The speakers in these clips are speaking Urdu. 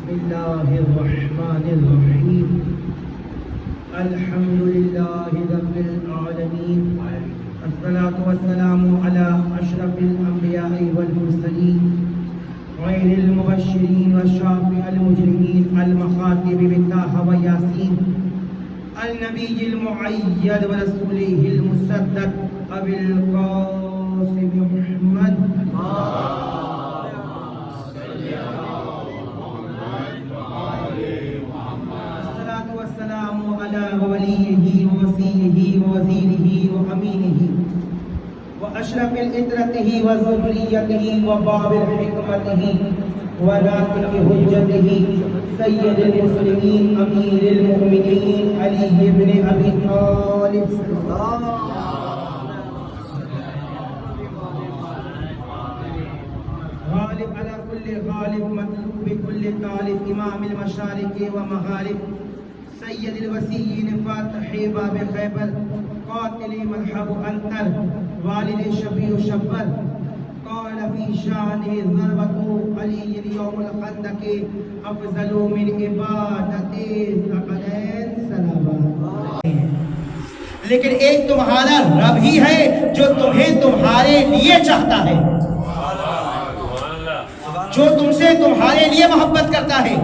بسم الله الرحمن الرحيم الحمد لله رب العالمين الصلاة والسلام على أشرف الأنبياء والمرسلين غير المبشرين والشافع المجرمين المخاطب بالطه وياسين النبي المؤيد ورسوله المصدق أبي القاسم محمد الصلاة والسلام على وليه ووصيه ووزيره وأمينه وأشرف الإطرته وذريته وباب حكمته وراتب حجته سيد المسلمين أمير المؤمنين علي بن أبي طالب غالب على كل غالب مطلوب بكل طالب إمام المشارق ومغارب سيد الوسيين فاتح باب خيبر قاتل مرحب أنتر والد شبير شبر قال في شانه ضربة علي يوم الخندق أفضل من عبادة ثقلين سلام. لیکن ایک تمہارا رب ہی ہے جو تمہیں تمہارے لیے چاہتا ہے، جو تم سے تمہارے لیے محبت کرتا ہے.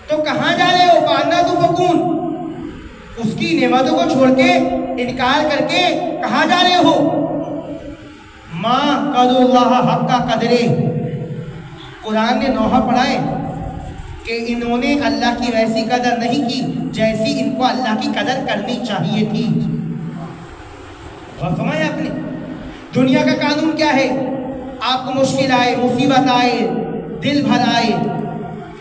تو کہاں جا رہے ہو؟ فانا تو فکون، اس کی نعمتوں کو چھوڑ کے انکار کر کے کہاں جا رہے ہو؟ ماں قدر اللہ حق کا قدرے. قرآن نے نوحہ پڑھائے کہ انہوں نے اللہ کی ویسی قدر نہیں کی جیسی ان کو اللہ کی قدر کرنی چاہیے تھی. فرمایا آپ نے دنیا کا قانون کیا ہے؟ آپ کو مشکل آئے، مصیبت آئے، دل بھر آئے،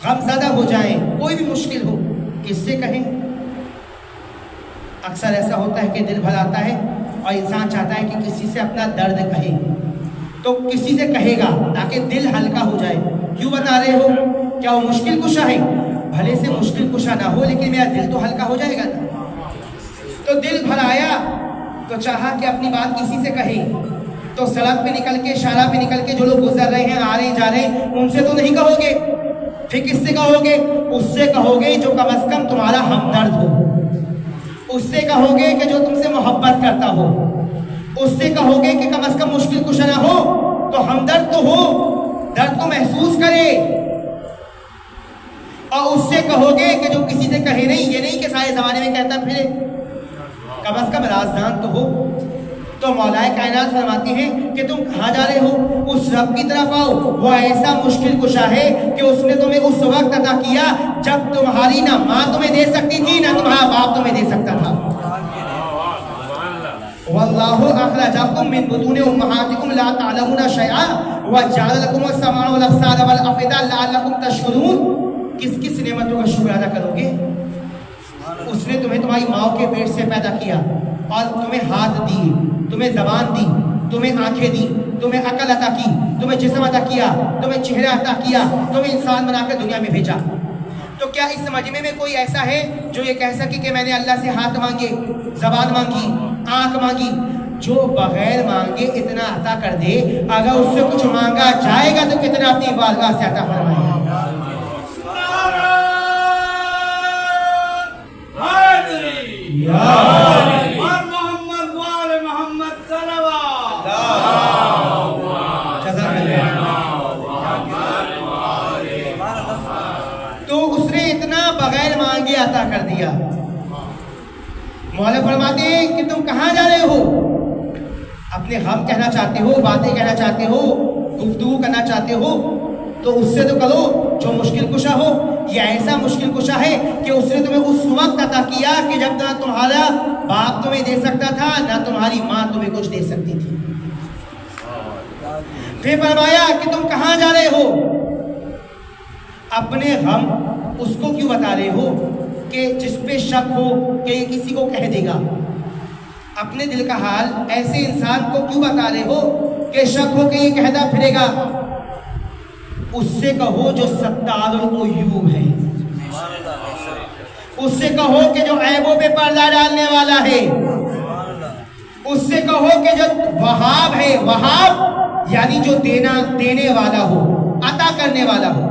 غم زدہ ہو جائیں، کوئی بھی مشکل ہو، کس سے کہیں؟ اکثر ایسا ہوتا ہے کہ دل بھر آتا ہے اور انسان چاہتا ہے کہ کسی سے اپنا درد کہے، تو کسی سے کہے گا تاکہ دل ہلکا ہو جائے. کیوں بتا رہے ہو؟ کیا وہ مشکل کشا ہے؟ بھلے سے مشکل کشا نہ ہو لیکن میرا دل تو ہلکا ہو جائے گا. تو دل بھر آیا تو چاہا کہ اپنی بات کسی سے کہے، تو سڑک پہ نکل کے، شارع پہ نکل کے جو لوگ گزر رہے ہیں، آ رہے ہیں، جا رہے ہیں، ان سے تو نہیں کہو گے. پھر کس سے کہو گے؟ اس سے کہو گے جو کم از کم تمہارا ہمدرد ہو، اس سے کہو گے کہ جو تم سے محبت کرتا ہو، اس سے کہو گے کہ کم از کم مشکل کشا نہ ہو تو ہمدرد تو ہو، درد کو محسوس کرے. اور اس سے کہو گے کہ جو کسی سے کہے نہیں، یہ نہیں کہ سارے زمانے میں کہتا پھرے، کم از کم رازدان تو ہو. تو مولا کائنات فرماتے ہیں کہ تم کہاں جا رہے ہو؟ اس رب کی طرف آؤ، وہ ایسا مشکل کشا ہے کہ اس نے تمہیں اس وقت عطا کیا جب تمہاری نہ ماں تمہیں دے سکتی تھی نہ تمہارا باپ تمہیں دے سکتا تھا. واللہ اخرجکم من بطون امہاتکم لا تعلمون شیئا وجعل لکم السمع والابصار والافئدہ لعلکم تشکرون. کس کس نعمتوں کا شکر ادا کرو گے؟ اس نے تمہیں تمہاری ماں کے پیٹ سے پیدا کیا اور تمہیں ہاتھ دیے، تمہیں زبان دی، تمہیں آنکھیں دی، تمہیں عقل عطا کی، تمہیں جسم عطا کیا، تمہیں چہرہ عطا کیا، تمہیں انسان بنا کر دنیا میں بھیجا. تو کیا اس مجمع میں کوئی ایسا ہے جو یہ کہہ سکے کہ میں نے اللہ سے ہاتھ مانگے، زبان مانگی، آنکھ مانگی؟ جو بغیر مانگے اتنا عطا کر دے، اگر اس سے کچھ مانگا جائے گا تو کتنا اپنی بارگاہ سے عطا فرمائے گا. تو اس نے اتنا بغیر مانگے عطا کر دیا. مولا فرماتے ہیں کہ تم کہاں جا رہے ہو؟ اپنے غم کہنا چاہتے ہو، باتیں کہنا چاہتے ہو، گفتگو کرنا چاہتے ہو تو اس سے تو کرو جو مشکل کشا ہو. یہ ایسا مشکل کشا ہے کہ اس نے تمہیں اس وقت عطا کیا کہ جب نہ تمہارا باپ تمہیں دے سکتا تھا نہ تمہاری ماں تمہیں کچھ دے سکتی تھی. پھر فرمایا کہ تم کہاں جا رہے ہو؟ اپنے غم اس کو کیوں بتا رہے ہو کہ جس پہ شک ہو کہ یہ کسی کو کہہ دے گا؟ اپنے دل کا حال ایسے انسان کو کیوں بتا رہے ہو کہ شک ہو کہ یہ کہتا پھرے گا؟ اس سے کہو جو ستار العیوب ہے، اس سے کہو کہ جو عیبوں پہ پردہ ڈالنے والا ہے، اس سے کہو کہ جو وہاب ہے، وہاب یعنی جو دینے والا ہو، عطا کرنے والا ہو.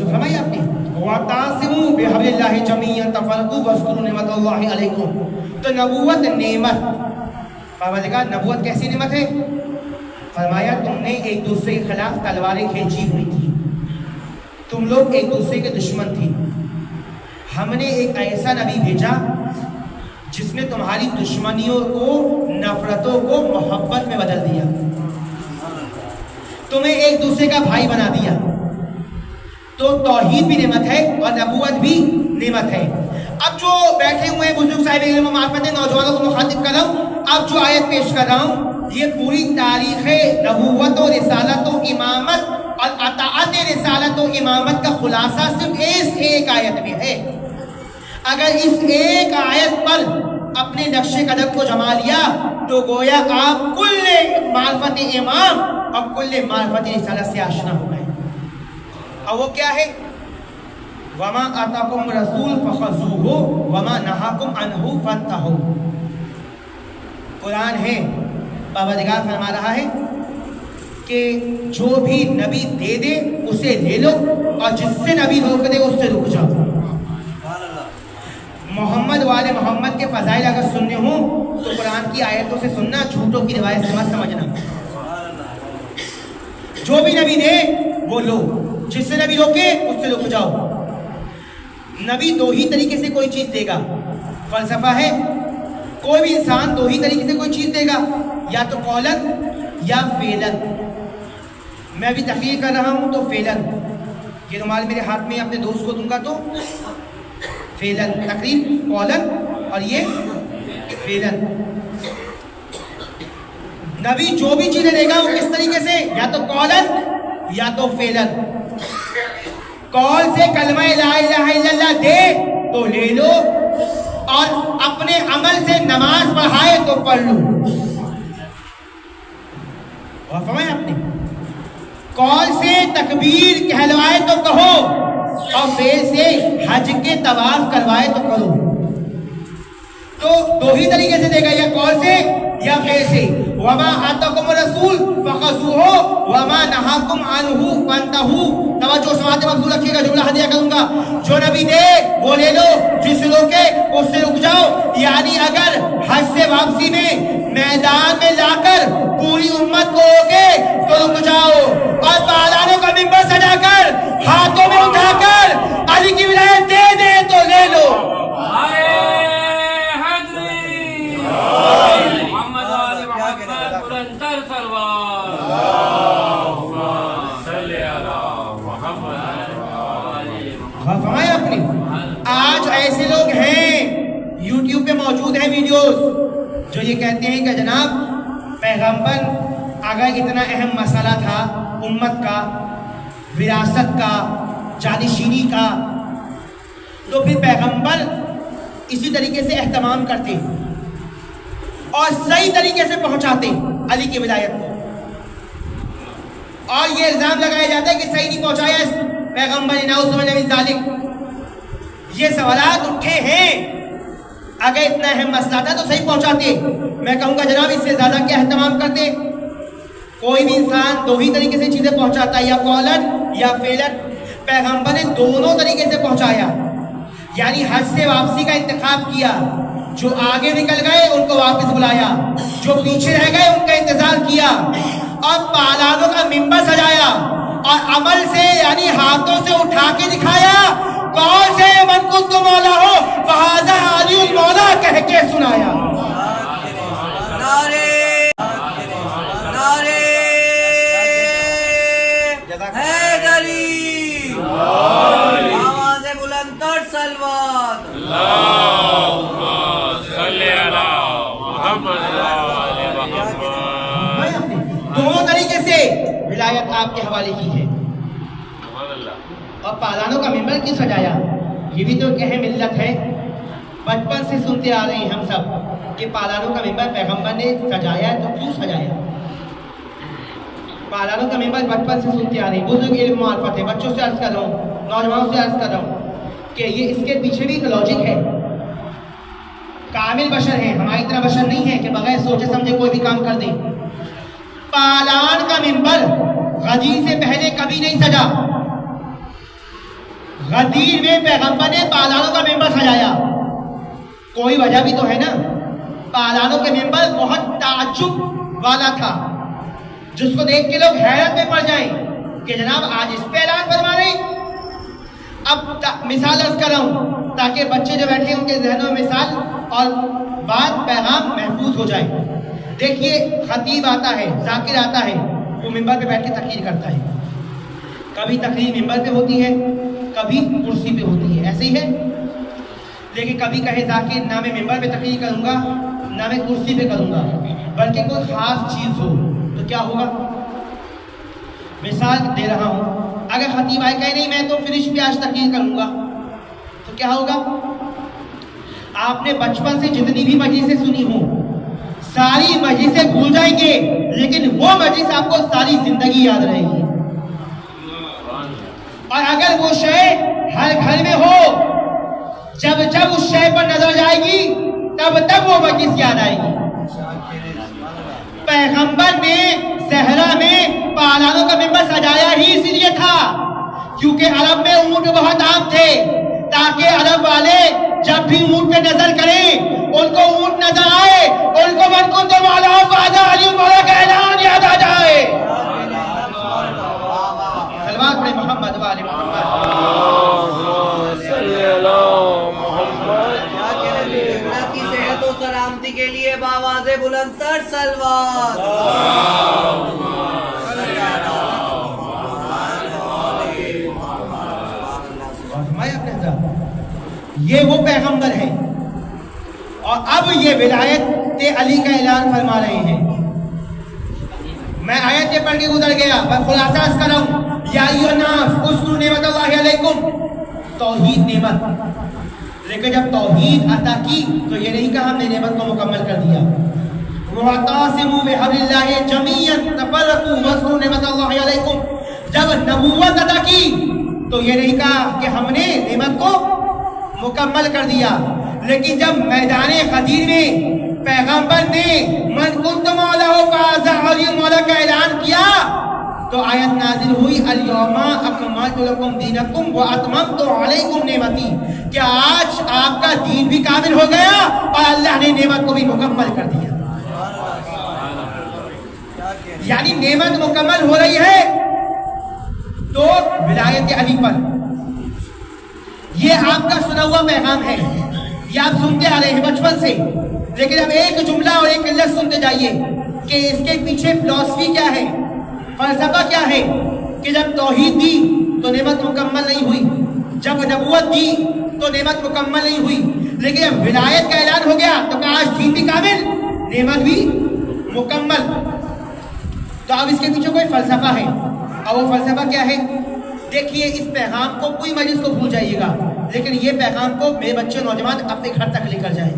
توجہ فرمائی آپ نے وَتَعْصِمُوا بِحَبْلِ اللَّهِ جَمِيعًا تَفَرَّقُوا وَاذْكُرُوا نِعْمَتَ اللَّهِ عَلَيْكُمْ. تو نبوت نعمت، پروردگار نبوت کیسی نعمت ہے؟ فرمایا تم نے ایک دوسرے کے خلاف تلواریں کھینچی ہوئی تھی، تم لوگ ایک دوسرے کے دشمن تھی. ہم نے ایک ایسا نبی بھیجا جس نے تمہاری دشمنیوں کو، نفرتوں کو محبت میں بدل دیا، تمہیں ایک دوسرے کا بھائی بنا دیا. تو توحید بھی نعمت ہے اور نبوت بھی نعمت ہے. اب جو بیٹھے ہوئے ہیں بزرگ صاحب علم و معرفت نوجوانوں کو مخاطب کر رہا ہوں، اب جو آیت پیش کر رہا ہوں یہ پوری تاریخ نبوت و رسالت و امامت اور اطاعت رسالت و امامت کا خلاصہ صرف اس ایک آیت میں ہے. اگر اس ایک آیت پر اپنے نقش قدم کو جما لیا تو گویا آپ کل معرفت امام اور کل معرفت رسالت سے آشنا ہو گئے. اور وہ کیا ہے؟ وَمَا آتَاكُمْ رَسُولٌ فَخُذُوهُ وَمَا نَهَاكُمْ عَنْهُ فَانْتَهُوا. قرآن ہے، پروردگار فرما رہا ہے کہ جو بھی نبی دے دے اسے لے لو اور جس سے نبی روک دے اس سے رک جاؤ. محمد والے محمد کے فضائل اگر سننے ہوں تو قرآن کی آیتوں سے سننا، جھوٹوں کی روایت سے مت سمجھنا. جو بھی نبی دے وہ لو، جس سے نبی روکے اس سے رک جاؤ. نبی دو ہی طریقے سے کوئی چیز دے گا، فلسفہ ہے کوئی بھی انسان دو ہی طریقے سے کوئی چیز دے گا، یا تو قولن یا فعلن. میں بھی تقریر کر رہا ہوں تو فعلن، یہ رومال میرے ہاتھ میں اپنے دوست کو دوں گا تو فعلن تقریر، قولن اور یہ فعلن. نبی جو بھی چیزیں دے گا وہ کس طریقے سے؟ یا تو قولن یا تو فعلن. قول سے کلمہ لا الہ الا اللہ دے تو لے لو، اور اپنے عمل سے نماز پڑھائے تو پڑھ لو. اور فرمایا آپ نے قول سے تکبیر کہلوائے تو کہو اور فعل سے حج کے طواف کروائے تو کرو. تو دو ہی طریقے سے دے گا، یا قول سے یا فعل سے. وما آتاکم الرسول فخذوه وما نهاکم عنه فانتهوا. توجہ سماعت مقبول رکھیے گا، جملہ ہدیہ کروں گا. جو نبی دے وہ لے لو، جس روکے اس سے رک جاؤ. یعنی اگر حج سے واپسی میں میدان میں لا کر پوری امت کو روکے تو رک جاؤ، اور پالانوں کا منبر سجا کر ہاتھوں میں اٹھا کر علی کی ولایت دے دے تو لے لو. فرمایا آپ نے آج ایسے لوگ ہیں یوٹیوب پہ موجود ہیں ویڈیوز جو یہ کہتے ہیں کہ جناب پیغمبر اگر اتنا اہم مسئلہ تھا امت کا، وراثت کا، جانشینی کا، تو پھر پیغمبر اسی طریقے سے اہتمام کرتے اور صحیح طریقے سے پہنچاتے علی کی ولایت کو. اور یہ الزام لگایا جاتا ہے کہ صحیح نہیں پہنچایا اس پیغمبر نے، نعوذ باللہ من ذالک. یہ سوالات اٹھے ہیں، اگر اتنا اہم مسئلہ تھا تو صحیح پہنچاتے. میں کہوں گا جناب اس سے زیادہ کیا اہتمام کرتے؟ کوئی بھی انسان دو ہی طریقے سے چیزیں پہنچاتا ہے، یا قولن یا فعلن. پیغمبر نے دونوں طریقے سے پہنچایا، یعنی حج سے واپسی کا انتخاب کیا. جو آگے نکل گئے ان کو واپس بلایا، جو پیچھے رہ گئے ان کا انتظار کیا، اور پالانوں کا منبر سجایا، اور عمل سے یعنی ہاتھوں سے اٹھا کے دکھایا. قول سے من کنت مولا ہو فہذا علی المولا کہہ کے سنایا. نعرے نعرے حیدری، آواز بلند کر صلوات. اللہم صلی علی محمد وآل محمد. دونوں طریقے سے ولایت آپ کے حوالے کی ہے. اور پالانوں کا ممبر کیوں سجایا؟ یہ بھی تو کہ ملت ہے. بچپن سے سنتے آ رہے ہیں ہم سب کہ پالانوں کا ممبر پیغمبر نے سجایا، تو کیوں سجایا؟ پالانوں کا ممبر بچپن سے سنتے آ رہے ہیں. بزرگ علم معرفت ہے، بچوں سے عرض کر رہا ہوں، نوجوانوں سے عرض کر رہا ہوں کہ یہ اس کے پیچھے بھی ایک لاجک ہے. کامل بشر ہیں، ہماری طرح بشر نہیں ہے کہ بغیر سوچے سمجھے کوئی بھی کام کر دیں. پالان کا ممبر غدیر سے پہلے کبھی نہیں سجا. غدیر میں پیغمبر نے پالانوں کا ممبر سجایا، کوئی وجہ بھی تو ہے نا. پالانوں کے ممبر بہت تعجب والا تھا، جس کو دیکھ کے لوگ حیرت میں پڑ جائیں کہ جناب آج اس پہ اعلان فرما رہے ہیں. اب مثال عرض کر رہا ہوں تاکہ بچے جو بیٹھے ان کے ذہنوں میں مثال اور بات پیغام محفوظ ہو جائے. دیکھیے خطیب آتا ہے، ذاکر آتا ہے، وہ ممبر پہ بیٹھ کے تقریر کرتا ہے. کبھی تقریر ممبر پہ ہوتی ہے، کبھی کرسی پہ ہوتی ہے، ایسے ہی ہے. لیکن کبھی کہے ذاکر نہ میں ممبر پہ تقریر کروں گا نہ میں کرسی پہ کروں گا، بلکہ کوئی خاص چیز ہو تو کیا ہوگا. مثال دے رہا ہوں، اگر خطیب آئے کہے نہیں میں تو فرش پہ آج تقریر کروں گا تو کیا ہوگا. آپ نے بچپن سے جتنی بھی مجلسیں سنی ہوں ساری مجلسیں بھول جائیں گے، لیکن وہ مجلس آپ کو ساری زندگی یاد رہے گی. اور اگر وہ شے ہر گھر میں ہو، جب جب اس شے پر نظر جائے گی تب تب وہ مجلس یاد آئے گی. پیغمبر نے صحرا میں پالانوں کا ممبر سجایا ہی اس لیے تھا کیونکہ عرب میں اونٹ بہت عام تھے، تاکہ عرب والے جب بھی اونٹ پہ نظر کریں ان کو اونٹ نظر آئے، ان کو من کنت مولا فہذا علی مولا کا اعلان یاد آ جائے. صلوات پڑھیں محمد و آل محمد. کی صحت و سلامتی کے لیے بآواز بلند تر صلوات. یہ وہ پیغمبر ہیں اور اب یہ ولایت علی کا اعلان فرما رہے ہیں. میں آیت پڑھ کے گزر گیا، میں خلاصہ اس کر رہا ہوں. یا ایھا الناس اذکروا نعمت اللہ علیکم، توحید نعمت. لیکن جب توحید عطا کی تو یہ نہیں کہا ہم نے نعمت کو مکمل کر دیا. وَاعْتَصِمُوا بِحَبْلِ اللَّهِ جَمِيعًا تَفَرَّقُوا وَاذْكُرُوا نِعْمَتَ اللَّهِ عَلَيْكُمْ. جب نبوت عطا کی تو یہ نہیں کہا کہ ہم نے نعمت کو مکمل کر دیا. لیکن جب میدان غدیر میں پیغمبر نے من کنت مولا فہذا علی مولا کا اعلان کیا تو آیت نازل ہوئی الیوم اکملت لکم دینکم واتممت علیکم نعمتی، کہ آج آپ کا دین بھی کامل ہو گیا اور اللہ نے نعمت کو بھی مکمل کر دیا. یعنی نعمت مکمل ہو رہی ہے تو ولایت علی پر. یہ آپ کا سنا ہوا پیغام ہے، یہ آپ سنتے آ رہے ہیں بچپن سے. لیکن اب ایک جملہ اور ایک علت سنتے جائیے کہ اس کے پیچھے فلسفی کیا ہے، فلسفہ کیا ہے. کہ جب توحید دی تو نعمت مکمل نہیں ہوئی، جب نبوت دی تو نعمت مکمل نہیں ہوئی، لیکن جب ولایت کا اعلان ہو گیا تو کاش دین بھی کامل نعمت بھی مکمل. تو اب اس کے پیچھے کوئی فلسفہ ہے، اور وہ فلسفہ کیا ہے؟ دیکھیے اس پیغام کو کوئی مجلس کو بھول جائیے گا، لیکن یہ پیغام کو میرے بچے نوجوان اپنے گھر تک لے کر جائیں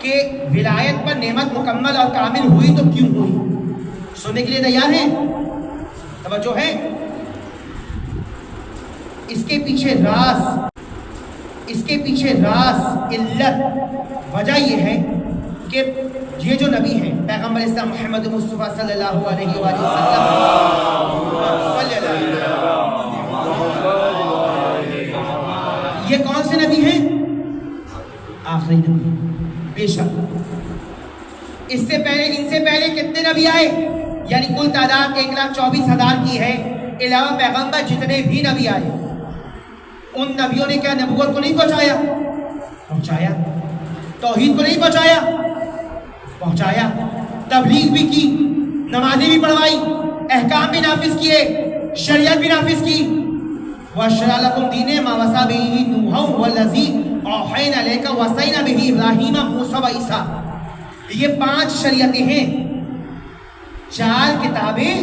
کہ ولایت پر نعمت مکمل اور کامل ہوئی تو کیوں ہوئی. سننے کے لیے تیار ہیں؟ توجہ ہے. اس کے پیچھے راز علت وجہ یہ ہے کہ یہ جو نبی ہیں پیغمبر اسلام محمد مصطفیٰ صلی اللہ علیہ وآلہ وسلم، یہ کون سے نبی ہیں؟ آخری نبی. بے شک اس سے پہلے ان سے پہلے کتنے نبی آئے؟ یعنی کل تعداد 1,24,000 کی ہے. علاوہ پیغمبر جتنے بھی نبی آئے ان نبیوں نے کیا نبوت کو نہیں پہنچایا؟ توحید کو نہیں پہنچایا. تبلیغ بھی کی، نمازیں بھی پڑھوائی، احکام بھی نافذ کیے، شریعت بھی نافذ کی. وَشَرَعَ لَكُمْ دِینًا مَا وَصَّىٰ بِهِ نُوحًا وَالَّذِي أَوْحَيْنَا إِلَيْكَ وَوَصَّيْنَا بِهِ إِبْرَاهِيمَ وَمُوسَىٰ وَعِیسَىٰ. یہ 5 شریعتیں ہیں، 4 کتابیں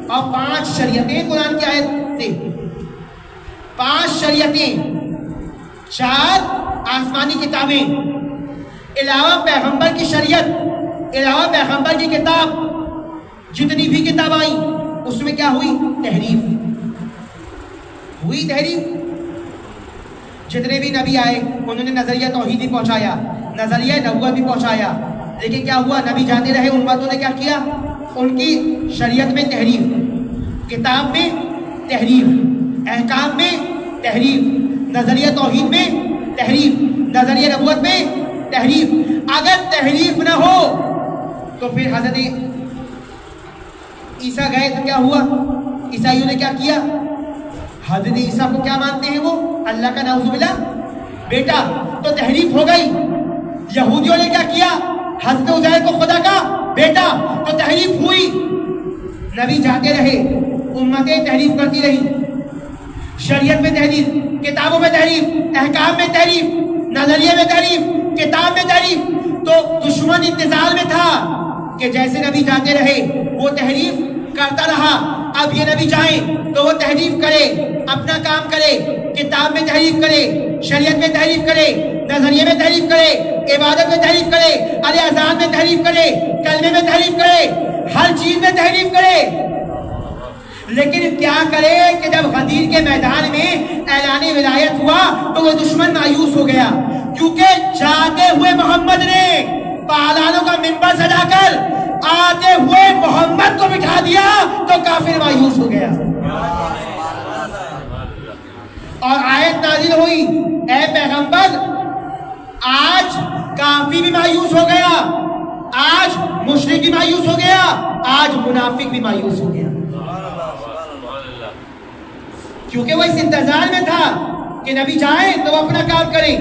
اور 5 شریعتیں قرآن کی آیت سے. 5 شریعتیں، 4 آسمانی کتابیں، علاوہ پیغمبر کی شریعت، علاوہ پیغمبر کی کتاب. جتنی بھی کتاب آئیں اس میں کیا ہوئی؟ تحریف. جتنے بھی نبی آئے انہوں نے نظریہ توحید بھی پہنچایا، نظریہ نبوت بھی پہنچایا. لیکن کیا ہوا؟ نبی جاتے رہے، امتوں نے کیا کیا؟ ان کی شریعت میں تحریف، کتاب میں تحریف، احکام میں تحریف، نظریہ توحید میں تحریف، نظریہ نبوت میں تحریف۔ اگر تحریف نہ ہو تو پھر حضرت عیسیٰ گئے تو کیا ہوا؟ عیسائیوں نے کیا کیا؟ حضرت عیسیٰ کو کیا مانتے ہیں وہ؟ اللہ کا نعوذ باللہ بیٹا، تو تحریف ہو گئی۔ یہودیوں نے کیا کیا؟ حضرت عزیر کو خدا کا بیٹا، تو تحریف ہوئی۔ نبی جاتے رہے، امتیں تحریف کرتی رہی، شریعت میں تحریف، کتابوں میں تحریف، احکام میں تحریف، نظریے میں تحریف، کتاب میں تحریف۔ تو دشمن انتظار میں تھا کہ جیسے نبی جاتے رہے وہ تحریف کرتا رہا، اب یہ نبی جائیں تو وہ تحریف کرے، اپنا کام کرے، کتاب میں تحریف کرے، شریعت میں تحریف کرے، نظریے میں تحریف کرے، عبادت میں تحریف کرے، ارے اذان میں تحریف کرے، کلمے میں تحریف کرے، ہر چیز میں تحریف کرے۔ لیکن کیا کرے کہ جب غدیر کے میدان میں اعلان ولایت ہوا تو وہ دشمن مایوس ہو گیا، کیونکہ جاتے ہوئے محمد نے پالانوں کا منبر سجا کر آتے ہوئے محمد کو بٹھا دیا تو کافر مایوس ہو گیا۔ اور آیت نازل ہوئی، اے پیغمبر آج کافر بھی مایوس ہو گیا، آج مشرک بھی مایوس ہو گیا، آج منافق بھی مایوس ہو گیا، کیونکہ وہ اس انتظار میں تھا کہ نبی جائیں تو وہ اپنا کام کریں،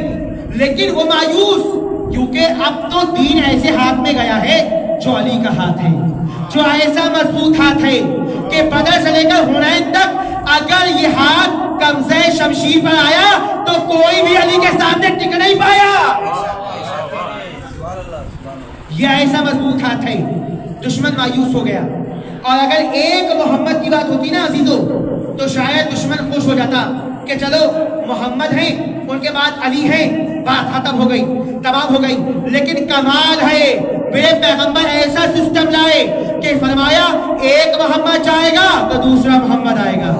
لیکن وہ مایوس کیونکہ اب تو دین ایسے ہاتھ میں گیا ہے جو علی کا ہاتھ ہے، جو ایسا مضبوط ہاتھ ہے کہ بدر سے لے کر حنین تک اگر یہ ہاتھ قبضہ شمشیر پر آیا تو کوئی بھی علی کے سامنے ٹک نہیں پایا۔ یہ ایسا مضبوط ہاتھ ہے، دشمن مایوس ہو گیا۔ اور اگر ایک محمد کی بات ہوتی نا عزیزو تو شاید دشمن خوش ہو جاتا کہ چلو محمد ہیں، ان کے بعد علی ہیں، بات ختم ہو گئی، تمام ہو گئی۔ لیکن کمال ہے میرے پیغمبر ایسا سسٹم لائے کہ فرمایا ایک محمد جائے گا تو دوسرا محمد آئے گا،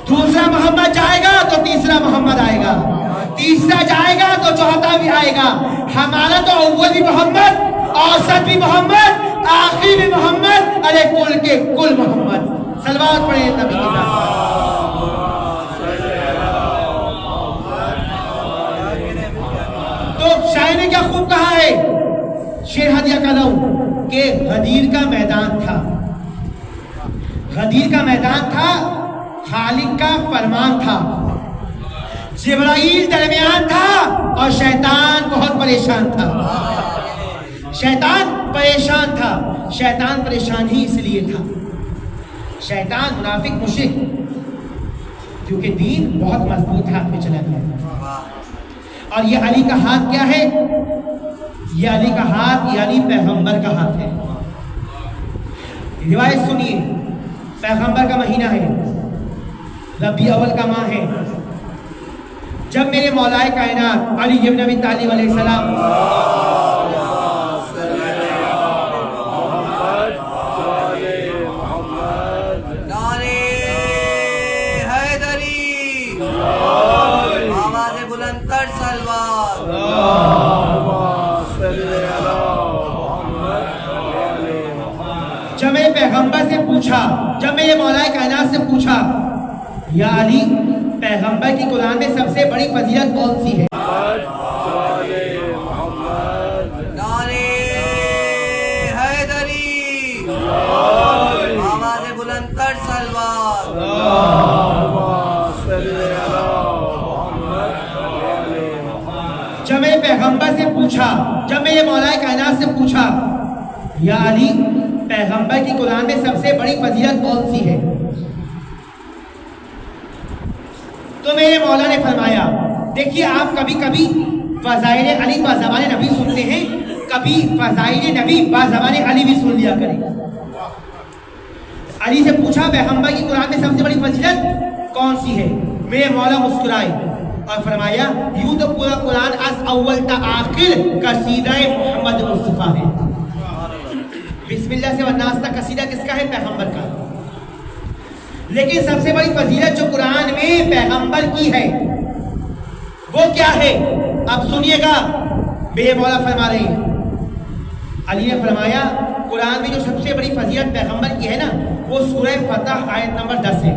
دوسرا محمد جائے گا تو تیسرا محمد آئے گا، تیسرا جائے گا تو چوتھا بھی آئے گا۔ ہمارا تو اول بھی محمد، اوسط بھی محمد، آخری بھی محمد، ارے کل کے کل محمد۔ صلوات پڑھیں نبی کے ساتھ۔ تو شاعر نے کیا خوب کہا ہے، شعر ہدیہ کا لوں کہ غدیر کا میدان تھا، غدیر کا میدان تھا، خالق کا فرمان تھا، جبرائیل درمیان تھا اور شیطان بہت پریشان تھا، شیطان پریشان تھا۔ شیطان پریشان ہی اس لیے تھا، شیطان منافق مشرک، کیونکہ دین بہت مضبوط ہاتھ میں چلا گیا۔ اور یہ علی کا ہاتھ کیا ہے؟ یہ علی کا ہاتھ یعنی پیغمبر کا ہاتھ ہے۔ روایت سنیے، پیغمبر کا مہینہ ہے، ربیع اول کا ماہ ہے، جب میرے مولا کائنات علی بن ابی طالب علیہ السلام جب میرے پیغمبر سے پوچھا، جب میرے مولا کائنات سے پوچھا یا علی پیغمبر کی قرآن میں سب سے بڑی فضیلت کون سی ہے؟ نعرے حیدری، آواز بلند تر سلوات۔ جب میرے پیغمبر سے پوچھا، جب میرے مولا کائنات سے پوچھا یا علی پیغمبر کی قرآن میں سب سے بڑی فضیلت کون سی ہے؟ تو میرے مولا نے فرمایا، دیکھیے آپ کبھی کبھی فضائل علی بازبان نبی سنتے ہیں، کبھی فضائل نبی بازبان علی بھی سن لیا کریں۔ علی سے پوچھا پیغمبر کی قرآن میں سب سے بڑی فضیلت کون سی ہے؟ میرے مولا مسکرائے اور فرمایا یوں تو پورا قرآن از اول تا آخر قصیدہ محمد مصطفیٰ ہے۔ بسم اللہ سے والناس تک قصیدہ کس کا ہے؟ پیغمبر کا۔ لیکن سب سے بڑی فضیلت جو قرآن میں پیغمبر کی ہے وہ کیا ہے؟ اب سنیے گا، میرے مولا فرما رہے ہیں، علی نے فرمایا قرآن میں جو سب سے بڑی فضیلت پیغمبر کی ہے نا، وہ سورہ فتح آیت نمبر 10 ہے۔